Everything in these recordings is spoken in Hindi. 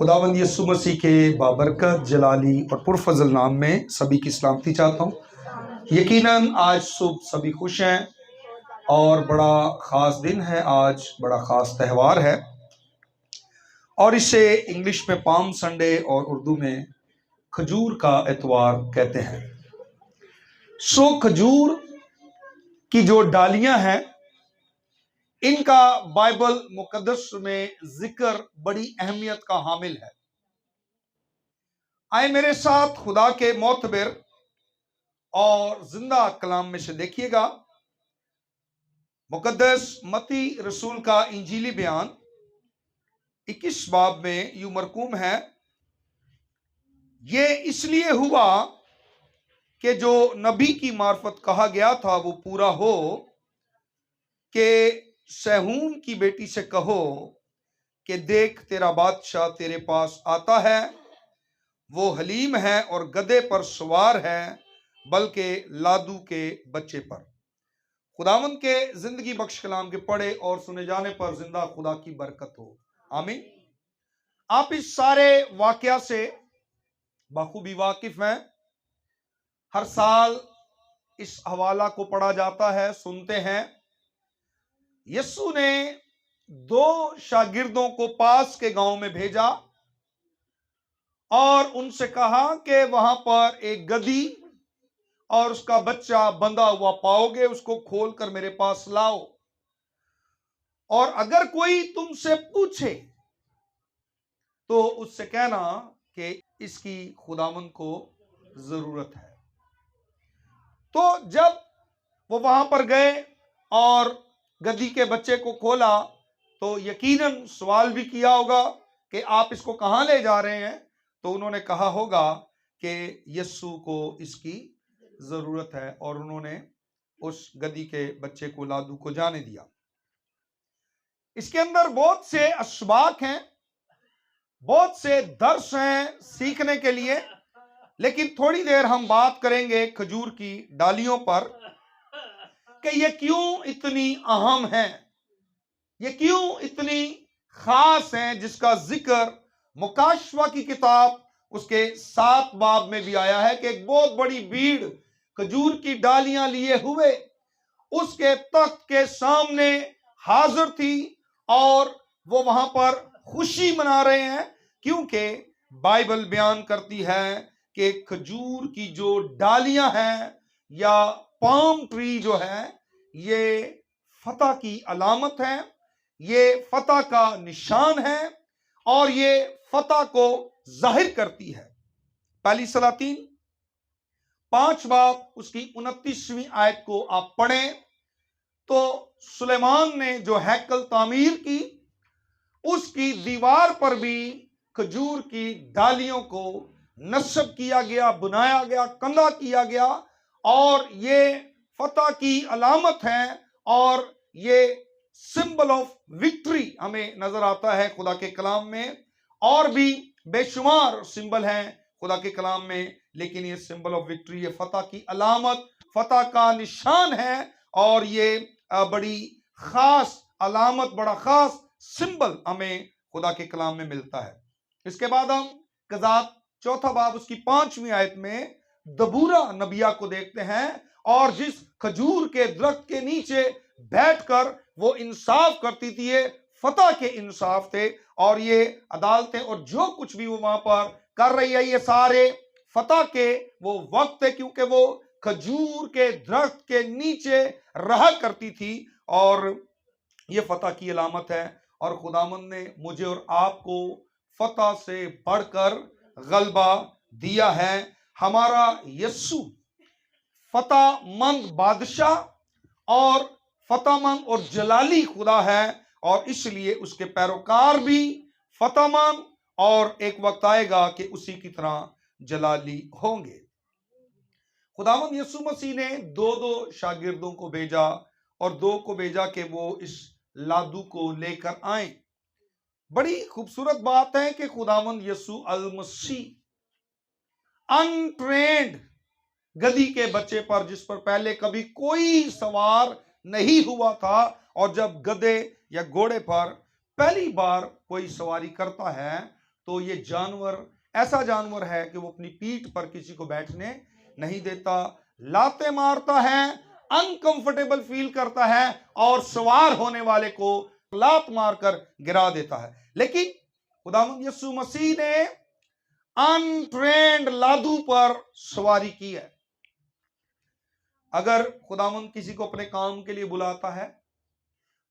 खुदावंद यीशु मसीह के बाबरकत जलाली और पुरफजल नाम में सभी की सलामती चाहता हूँ। यकीनन आज सुबह सभी खुश हैं और बड़ा ख़ास दिन है, आज बड़ा ख़ास त्यौहार है और इसे इंग्लिश में पाम संडे और उर्दू में खजूर का एतवार कहते हैं। खजूर की जो डालियां हैं इनका बाइबल मुकद्दस में जिक्र बड़ी अहमियत का हामिल है। आए मेरे साथ खुदा के मोतबर और जिंदा कलाम में से देखिएगा, मुकद्दस मत्ती रसूल का इंजीली बयान 21 बाब में यूं मरकूम है, ये इसलिए हुआ कि जो नबी की मार्फत कहा गया था वो पूरा हो कि सहून की बेटी से कहो कि देख तेरा बादशाह तेरे पास आता है, वो हलीम है और गधे पर सवार है, बल्कि लादू के बच्चे पर। खुदावंद के जिंदगी बख्श कलाम के पढ़े और सुने जाने पर जिंदा खुदा की बरकत हो, आमीन। आप इस सारे वाकया से बखूबी वाकिफ हैं। हर साल इस हवाला को पढ़ा जाता है, सुनते हैं। यीशु ने 2 शागिर्दों को पास के गांव में भेजा और उनसे कहा कि वहां पर एक गधी और उसका बच्चा बंधा हुआ पाओगे, उसको खोलकर मेरे पास लाओ, और अगर कोई तुमसे पूछे तो उससे कहना कि इसकी खुदावंद को जरूरत है। तो जब वो वहां पर गए और गधी के बच्चे को खोला तो यकीनन सवाल भी किया होगा कि आप इसको कहां ले जा रहे हैं, तो उन्होंने कहा होगा कि यीशु को इसकी जरूरत है, और उन्होंने उस गधी के बच्चे को लादू को जाने दिया। इसके अंदर बहुत से असबाक हैं, बहुत से दर्श हैं सीखने के लिए, लेकिन थोड़ी देर हम बात करेंगे खजूर की डालियों पर कि ये क्यों इतनी अहम है, ये क्यों इतनी खास हैं, जिसका जिक्र मुकाशवा की किताब उसके 7 बाब में भी आया है कि एक बहुत बड़ी भीड़ खजूर की डालियां लिए हुए उसके तख्त के सामने हाजिर थी और वो वहां पर खुशी मना रहे हैं, क्योंकि बाइबल बयान करती है कि खजूर की जो डालियां हैं या पाम ट्री जो है ये फतह की अलामत है, ये फतह का निशान है और ये फतह को जाहिर करती है। पहली सलातीन 5 बाब उसकी 29वीं आयत को आप पढ़ें तो सुलेमान ने जो हैकल तामीर की उसकी दीवार पर भी खजूर की डालियों को नस्ब किया गया, बनाया गया, कंधा किया गया, और ये फतह की अलामत है और ये सिंबल ऑफ विक्ट्री हमें नजर आता है खुदा के कलाम में। और भी बेशुमार सिंबल हैं खुदा के कलाम में, लेकिन ये सिंबल ऑफ विक्ट्री, ये फतह की अलामत, फतह का निशान है, और ये बड़ी खास अलामत, बड़ा खास सिंबल हमें खुदा के कलाम में मिलता है। इसके बाद हम कज़ात 4 बाब उसकी 5वीं आयत में दबूरा नबिया को देखते हैं, और जिस खजूर के दरख्त के नीचे बैठकर वो इंसाफ करती थी, ये फतह के इंसाफ थे, और ये अदालतें और जो कुछ भी वो वहां पर कर रही है ये सारे फतह के वो वक्त है, क्योंकि वो खजूर के दरख्त के नीचे रहा करती थी, और ये फतह की अलामत है। और खुदावंद ने मुझे और आपको फतह से बढ़कर गलबा दिया है। हमारा यीशु फतहमंद बादशाह और फतहमंद और जलाली खुदा है, और इसलिए उसके पैरोकार भी फतहमंद और एक वक्त आएगा कि उसी की तरह जलाली होंगे। खुदावंद यीशु मसीह ने 2 शागिर्दों को भेजा और 2 को भेजा कि वो इस लादू को लेकर आए। बड़ी खूबसूरत बात है कि खुदावंद यीशु अल मसीह अनट्रेंड गधी के बच्चे पर, जिस पर पहले कभी कोई सवार नहीं हुआ था, और जब गधे या घोड़े पर पहली बार कोई सवारी करता है तो ये जानवर ऐसा जानवर है कि वो अपनी पीठ पर किसी को बैठने नहीं देता, लाते मारता है, अनकंफर्टेबल फील करता है और सवार होने वाले को लात मारकर गिरा देता है। लेकिन खुदावंद यीशु मसीह ने अनट्रेन्ड लादू पर सवारी की है। अगर खुदावंद किसी को अपने काम के लिए बुलाता है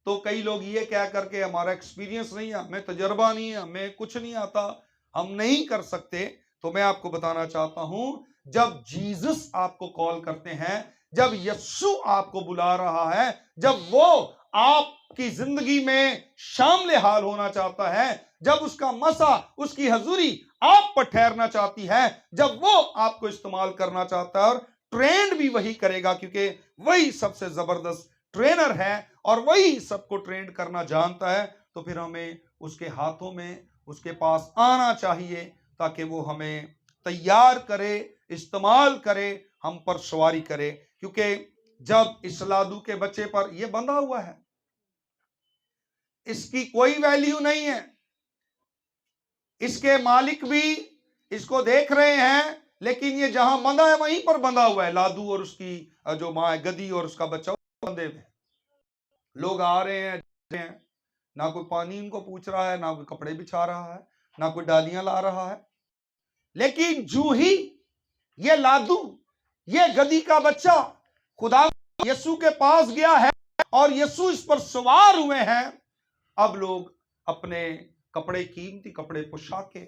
तो कई लोग ये कह करके हमारा एक्सपीरियंस नहीं है, हमें तजर्बा नहीं है, हमें कुछ नहीं आता, हम नहीं कर सकते। तो मैं आपको बताना चाहता हूं, जब जीसस आपको कॉल करते हैं, जब यीशु आपको बुला रहा है, जब वो आपकी जिंदगी में शामिल हाल होना चाहता है, जब उसका मसा, उसकी हजूरी आप पर ठहरना चाहती है, जब वो आपको इस्तेमाल करना चाहता है, और ट्रेंड भी वही करेगा क्योंकि वही सबसे जबरदस्त ट्रेनर है और वही सबको ट्रेंड करना जानता है, तो फिर हमें उसके हाथों में, उसके पास आना चाहिए ताकि वो हमें तैयार करे, इस्तेमाल करे, हम पर सवारी करे। क्योंकि जब इस लादू के बच्चे पर यह बंधा हुआ है, इसकी कोई वैल्यू नहीं है, इसके मालिक भी इसको देख रहे हैं, लेकिन ये जहां बंधा है वहीं पर बंधा हुआ है। लादू और उसकी जो मां है, गधी और उसका बच्चा बंधे हुए। लोग आ रहे हैं, ना कोई पानी इनको पूछ रहा है, ना कोई कपड़े बिछा रहा है, ना कोई डालियां ला रहा है। लेकिन जो ही ये लादू, ये गधी का बच्चा खुदा यीशु के पास गया है और यीशु इस पर सवार हुए हैं, अब लोग अपने कपड़े, कीमती कपड़े, पोशाकें,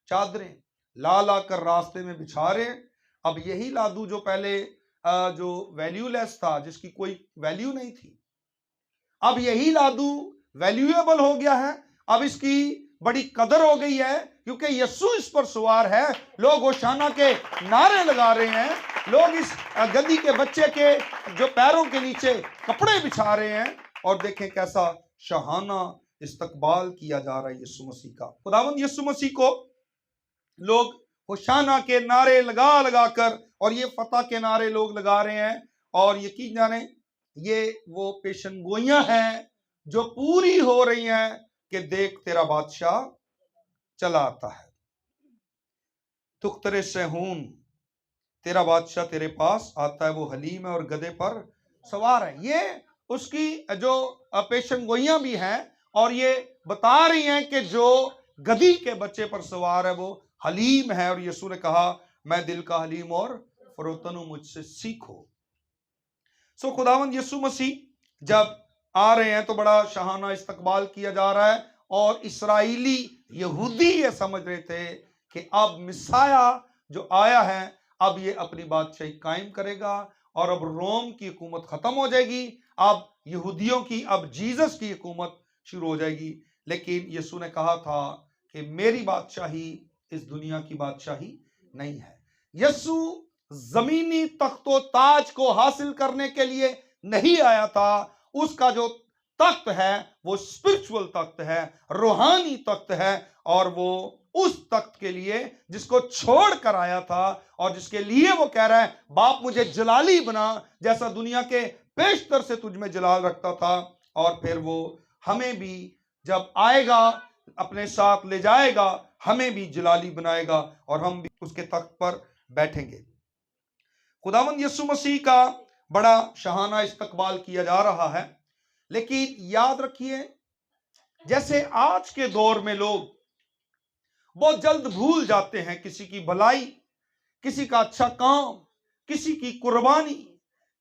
चादरें ला ला कर रास्ते में बिछा रहे। अब यही लादू जो पहले जो वैल्यूलेस था, जिसकी कोई वैल्यू नहीं थी, अब यही लादू वैल्यूएबल हो गया है। अब इसकी बड़ी कदर हो गई है क्योंकि यीशु इस पर सवार है। लोग होशाना के नारे लगा रहे हैं, लोग इस गधी के बच्चे के जो पैरों के नीचे कपड़े बिछा रहे हैं, और देखें कैसा शाहाना इस्तकबाल किया जा रहा है यीशु मसीह का। खुदावंद यीशु मसीह को लोग होशाना के नारे लगा लगा कर, और ये फतह के नारे लोग लगा रहे हैं, और यकीन जाने ये वो पेशनगोइयां हैं जो पूरी हो रही हैं कि देख तेरा बादशाह चला आता है, तुख्तरे सहून, तेरा बादशाह तेरे पास आता है, वो हलीम है और गधे पर सवार है। ये उसकी जो पेशनगोइयां भी हैं, और ये बता रही हैं कि जो गधी के बच्चे पर सवार है वो हलीम है, और यीशु ने कहा मैं दिल का हलीम और फरोतन हूं, मुझसे सीखो। सो खुदावंद यीशु मसीह जब आ रहे हैं तो बड़ा शाहाना इस्तकबाल किया जा रहा है, और इस्राएली यहूदी ये समझ रहे थे कि अब मिसाया जो आया है, अब ये अपनी बादशाही कायम करेगा और अब रोम की हुकूमत खत्म हो जाएगी, अब यहूदियों की, अब जीसस की हुकूमत शुरू हो जाएगी। लेकिन यीशु ने कहा था कि मेरी बादशाही इस दुनिया की बादशाही नहीं है। यीशु जमीनी तख्तो ताज को हासिल करने के लिए नहीं आया था, उसका जो तख्त है वो स्पिरिचुअल तख्त है, रूहानी तख्त है, और वो उस तख्त के लिए जिसको छोड़ कर आया था, और जिसके लिए वो कह रहा है बाप मुझे जलाली बना जैसा दुनिया के पेशतर से तुझ में जलाल रखता था, और फिर वो हमें भी जब आएगा अपने साथ ले जाएगा, हमें भी जलाली बनाएगा और हम भी उसके तख्त पर बैठेंगे। खुदावंद यीशु मसीह का बड़ा शाहाना इस्तकबाल किया जा रहा है। लेकिन याद रखिए, जैसे आज के दौर में लोग बहुत जल्द भूल जाते हैं किसी की भलाई, किसी का अच्छा काम, किसी की कुर्बानी,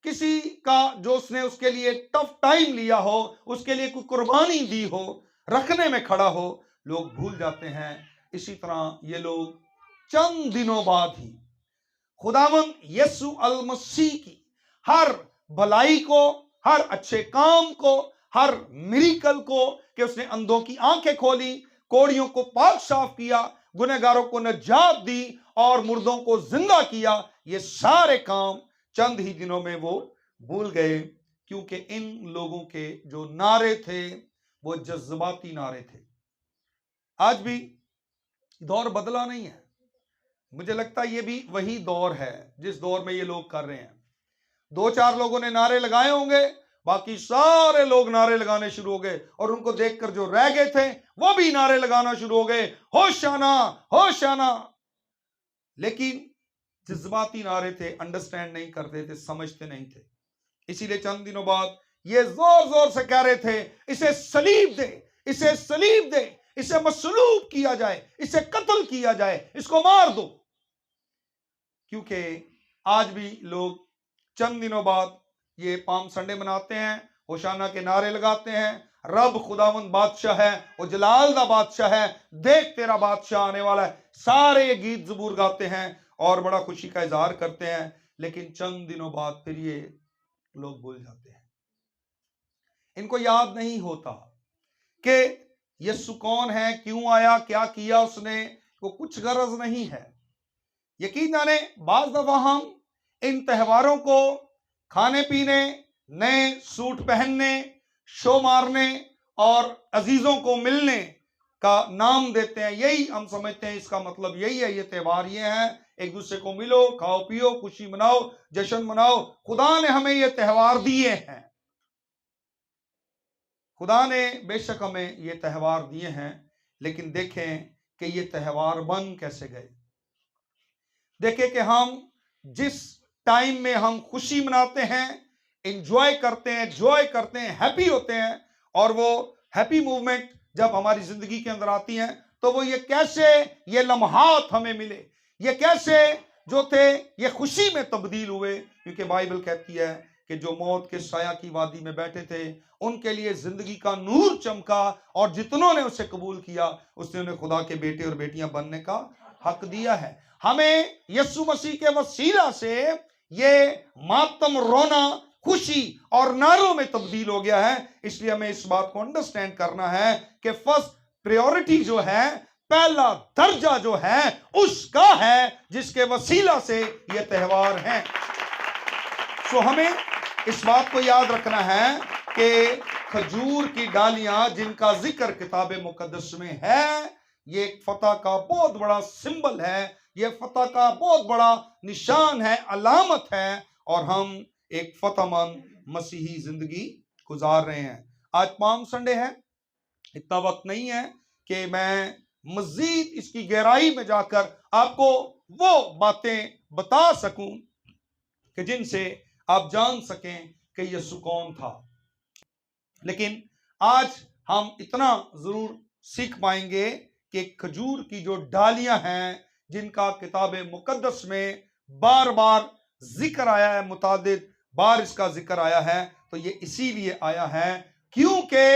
किसी का जो उसने उसके लिए टफ टाइम लिया हो, उसके लिए कोई कुर्बानी दी हो, रखने में खड़ा हो, लोग भूल जाते हैं। इसी तरह ये लोग चंद दिनों बाद ही खुदावंद यीशु अल मसीह की हर भलाई को, हर अच्छे काम को, हर मिरेकल को, कि उसने अंधों की आंखें खोली, कोड़ियों को पाक साफ किया, गुनहगारों को नजात दी और मुर्दों को जिंदा किया, ये सारे काम चंद ही दिनों में वो भूल गए, क्योंकि इन लोगों के जो नारे थे वो जज्बाती नारे थे। आज भी दौर बदला नहीं है, मुझे लगता है ये भी वही दौर है जिस दौर में ये लोग कर रहे हैं। दो चार लोगों ने नारे लगाए होंगे बाकी सारे लोग नारे लगाने शुरू हो गए और उनको देखकर जो रह गए थे वो भी नारे लगाना शुरू हो गए, होशाना होशाना। लेकिन जज्बाती नारे थे, अंडरस्टैंड नहीं करते थे, समझते नहीं थे। इसीलिए चंद दिनों बाद ये जोर जोर से कह रहे थे, इसे सलीब दे, इसे सलीब दे, इसे मसलूब किया जाए, इसे कत्ल किया जाए, इसको मार दो। क्योंकि आज भी लोग चंद दिनों बाद ये पाम संडे मनाते हैं, होशाना के नारे लगाते हैं, रब खुदावंद बादशाह है, वो जलाल दा बादशाह है, देख तेरा बादशाह आने वाला है। सारे ये गीत जबूर गाते हैं और बड़ा खुशी का इजहार करते हैं। लेकिन चंद दिनों बाद फिर ये लोग भूल जाते हैं, इनको याद नहीं होता कि यीशु कौन है, क्यों आया, क्या किया उसने, वो कुछ गरज नहीं है। यकीन जाने बाज दफा हम इन त्योहारों को खाने पीने, नए सूट पहनने, शो मारने और अजीजों को मिलने का नाम देते हैं। यही हम समझते हैं, इसका मतलब यही है, ये त्योहार ये हैं, एक दूसरे को मिलो, खाओ पियो, खुशी मनाओ, जश्न मनाओ। खुदा ने हमें ये त्योहार दिए हैं, खुदा ने बेशक हमें ये त्योहार दिए हैं, लेकिन देखें कि ये त्योहार बन कैसे गए। देखें कि हम जिस टाइम में हम खुशी मनाते हैं, एंजॉय करते हैं, जॉय करते हैं, हैप्पी होते हैं, और वो हैप्पी मूवमेंट जब हमारी जिंदगी के अंदर आती हैं तो वो ये कैसे ये लम्हात हमें मिले, ये कैसे जो थे ये खुशी में तब्दील हुए। क्योंकि बाइबल कहती है कि जो मौत के साया की वादी में बैठे थे उनके लिए जिंदगी का नूर चमका, और जितनों ने उसे कबूल किया उसने उन्हें खुदा के बेटे और बेटियां बनने का हक दिया है। हमें यीशु मसीह के वसीला से ये मातम, रोना, खुशी और नारों में तब्दील हो गया है। इसलिए हमें इस बात को अंडरस्टैंड करना है कि फर्स्ट प्रायोरिटी जो है, पहला दर्जा जो है उसका है, जिसके वसीला से ये त्योहार हैं। सो हमें इस बात को याद रखना है कि खजूर की डालियां जिनका जिक्र किताब मुकद्दस में है, ये एक फतह का बहुत बड़ा सिंबल है, ये फतह का बहुत बड़ा निशान है, अलामत है, और हम एक फतहमंद मसीही जिंदगी गुजार रहे हैं। आज पाम संडे है, इतना वक्त नहीं है कि मैं मजीद इसकी गहराई में जाकर आपको वो बातें बता सकूं कि जिनसे आप जान सकें कि यीशु कौन था। लेकिन आज हम इतना जरूर सीख पाएंगे कि खजूर की जो डालियां हैं जिनका किताब मुकद्दस में बार बार जिक्र आया है, मुतादिद बार इसका जिक्र आया है, तो ये इसीलिए आया है क्योंकि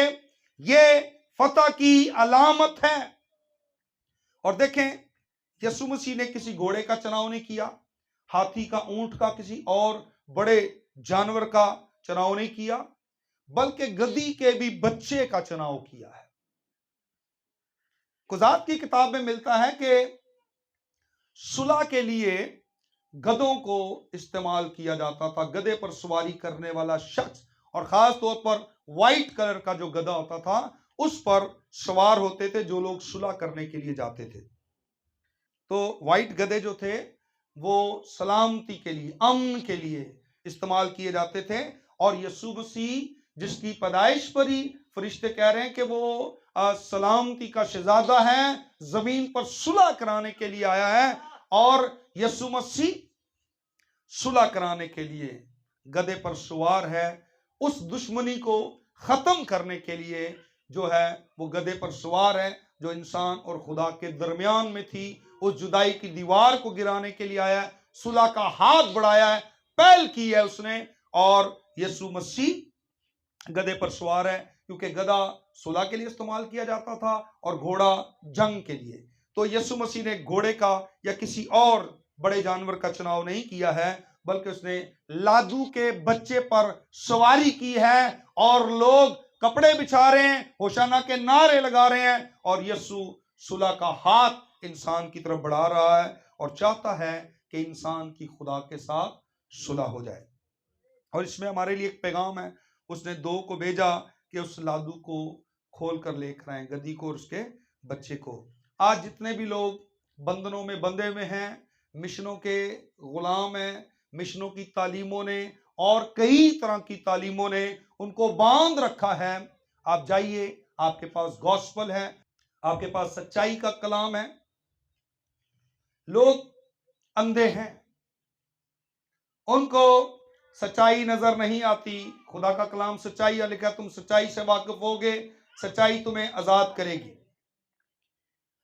ये फतह की अलामत है। और देखें, यीशु मसीह ने किसी घोड़े का चुनाव नहीं किया, हाथी का, ऊंट का, किसी और बड़े जानवर का चुनाव नहीं किया, बल्कि गधी के भी बच्चे का चुनाव किया है। कुजात की किताब में मिलता है कि सुलह के लिए गधों को इस्तेमाल किया जाता था। गधे पर सवारी करने वाला शख्स, और खास तौर पर व्हाइट कलर का जो गधा होता था उस पर सवार होते थे जो लोग सुलह करने के लिए जाते थे। तो व्हाइट गधे जो थे वो सलामती के लिए, अमन के लिए इस्तेमाल किए जाते थे। और यीशु मसीह जिसकी पैदाइश पर ही फरिश्ते कह रहे हैं कि वो सलामती का शहजादा है, जमीन पर सुलह कराने के लिए आया है, और यीशु मसीह सुलह कराने के लिए गधे पर सवार है। उस दुश्मनी को खत्म करने के लिए जो है वो गधे पर सवार है, जो इंसान और खुदा के दरमियान में थी, उस जुदाई की दीवार को गिराने के लिए आया है, सुलह का हाथ बढ़ाया है, पहल की है उसने। और यीशु मसीह गधे पर सवार है क्योंकि गधा सुलह के लिए इस्तेमाल किया जाता था और घोड़ा जंग के लिए। तो यीशु मसीह ने घोड़े का या किसी और बड़े जानवर का चुनाव नहीं किया है, बल्कि उसने लादू के बच्चे पर सवारी की है, और लोग कपड़े बिछा रहे हैं, होशाना के नारे लगा रहे हैं, और यीशु सुलह का हाथ इंसान की तरफ बढ़ा रहा है और चाहता है कि इंसान की खुदा के साथ सुलह हो जाए। और इसमें हमारे लिए एक पैगाम है, उसने दो को भेजा कि उस लादू को खोल कर लेकर आए, गधी को और उसके बच्चे को। आज जितने भी लोग बंधनों में बंधे हुए हैं, मिशनों के गुलाम हैं, मिशनों की तालीमों ने और कई तरह की तालीमों ने उनको बांध रखा है। आप जाइए, आपके पास गॉस्पल है, आपके पास सच्चाई का कलाम है। लोग अंधे हैं, उनको सच्चाई नजर नहीं आती। खुदा का कलाम सच्चाई है, लिखा तुम सच्चाई से वाकिफ होगे, सच्चाई तुम्हें आजाद करेगी।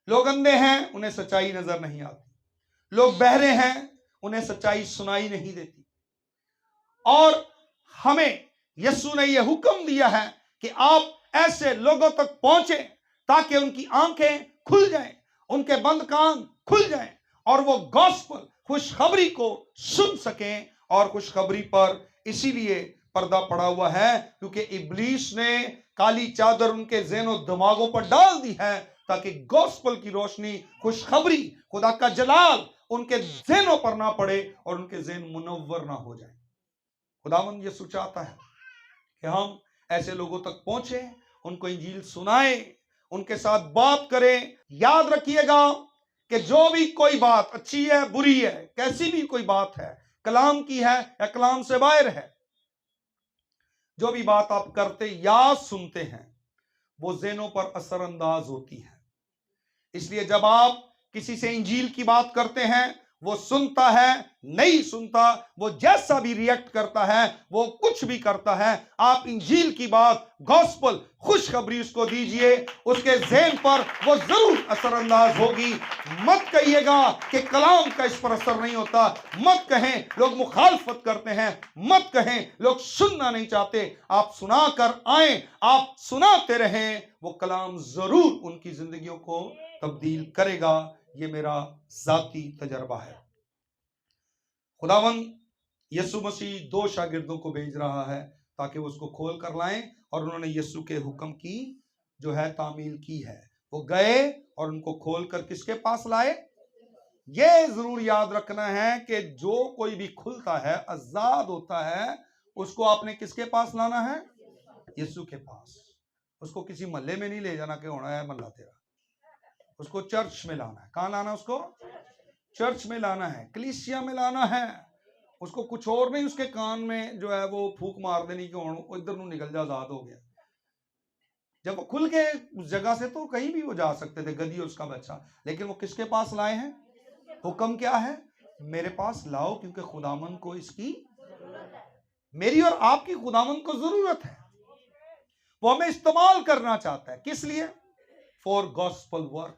लोग अंधे हैं, उन्हें सच्चाई नजर नहीं आती। लोग बहरे हैं, उन्हें सच्चाई सुनाई नहीं देती। और हमें यीशु ने यह हुक्म दिया है कि आप ऐसे लोगों तक पहुंचे ताकि उनकी आंखें खुल जाएं, उनके बंद कान खुल जाएं और वो गॉस्पल खुशखबरी को सुन सकें। और खुशखबरी पर इसीलिए पर्दा पड़ा हुआ है क्योंकि इब्लीस ने काली चादर उनके ज़हनों दिमागों पर डाल दी है ताकि गॉस्पल की रोशनी, खुशखबरी, खुदा का जलाल उनके ज़हनों पर ना पड़े और उनके ज़हन मुनव्वर ना हो जाए। खुदावंद यीशु चाहता है कि हम ऐसे लोगों तक पहुंचे, उनको इंजील सुनाएं, उनके साथ बात करें। याद रखिएगा कि जो भी कोई बात अच्छी है, बुरी है, कैसी भी कोई बात है, कलाम की है या कलाम से बाहर है, जो भी बात आप करते या सुनते हैं वो ज़हनों पर असरअंदाज होती है। इसलिए जब आप किसी से इंजील की बात करते हैं, वो सुनता है, नहीं सुनता, वो जैसा भी रिएक्ट करता है, वो कुछ भी करता है, आप इंजील की बात, गॉस्पल, खुशखबरी उसको दीजिए, उसके ज़हन पर वो जरूर असरअंदाज होगी। मत कहिएगा कि कलाम का इस पर असर नहीं होता, मत कहें लोग मुखालफत करते हैं, मत कहें लोग सुनना नहीं चाहते। आप सुना कर आए, आप सुनाते रहें, वो कलाम जरूर उनकी जिंदगियों को तब्दील करेगा। ये मेरा जाती तजर्बा है। खुदावंद यीशु मसीह 2 शागिर्दों को भेज रहा है ताकि वो उसको खोल कर लाएं और उन्होंने यीशु के हुक्म की जो है तामील की है। वो गए और उनको खोल कर किसके पास लाए? ये जरूर याद रखना है कि जो कोई भी खुलता है, आजाद होता है, उसको आपने किसके पास लाना है? यीशु के पास। उसको किसी महल्ले में नहीं ले जाना कि होना है महल्ला तेरा, उसको चर्च में लाना है। कहां लाना? उसको चर्च में लाना है, कलीसिया में लाना है। उसको कुछ और नहीं उसके कान में जो है वो फूक मार देनी कि इधर ਨੂੰ निकल जा, आजाद हो गया। जब वो खुल के उस जगह से तो कहीं भी वो जा सकते थे, गधी और उसका बच्चा, लेकिन वो किसके पास लाए हैं? हुक्म क्या है? मेरे पास लाओ, क्योंकि खुदामंद को इसकी, मेरी और आपकी खुदामंद को जरूरत है। वो हमें इस्तेमाल करना चाहता है। किस लिए? फॉर गॉस्पल वर्क,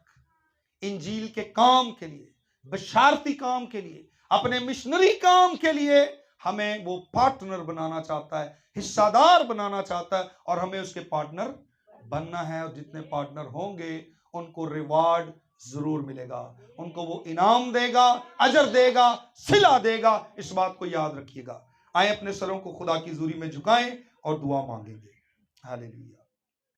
इंजील के काम के लिए, बशारती काम के लिए, अपने मिशनरी काम के लिए हमें वो पार्टनर बनाना चाहता है, हिस्सादार बनाना चाहता है और हमें उसके पार्टनर बनना है। और जितने पार्टनर होंगे उनको रिवार्ड जरूर मिलेगा, उनको वो इनाम देगा, अजर देगा, सिला देगा। इस बात को याद रखिएगा। आए अपने सरों को खुदा की हुजूरी में झुकाएं और दुआ मांगेंगे। हालेलुया।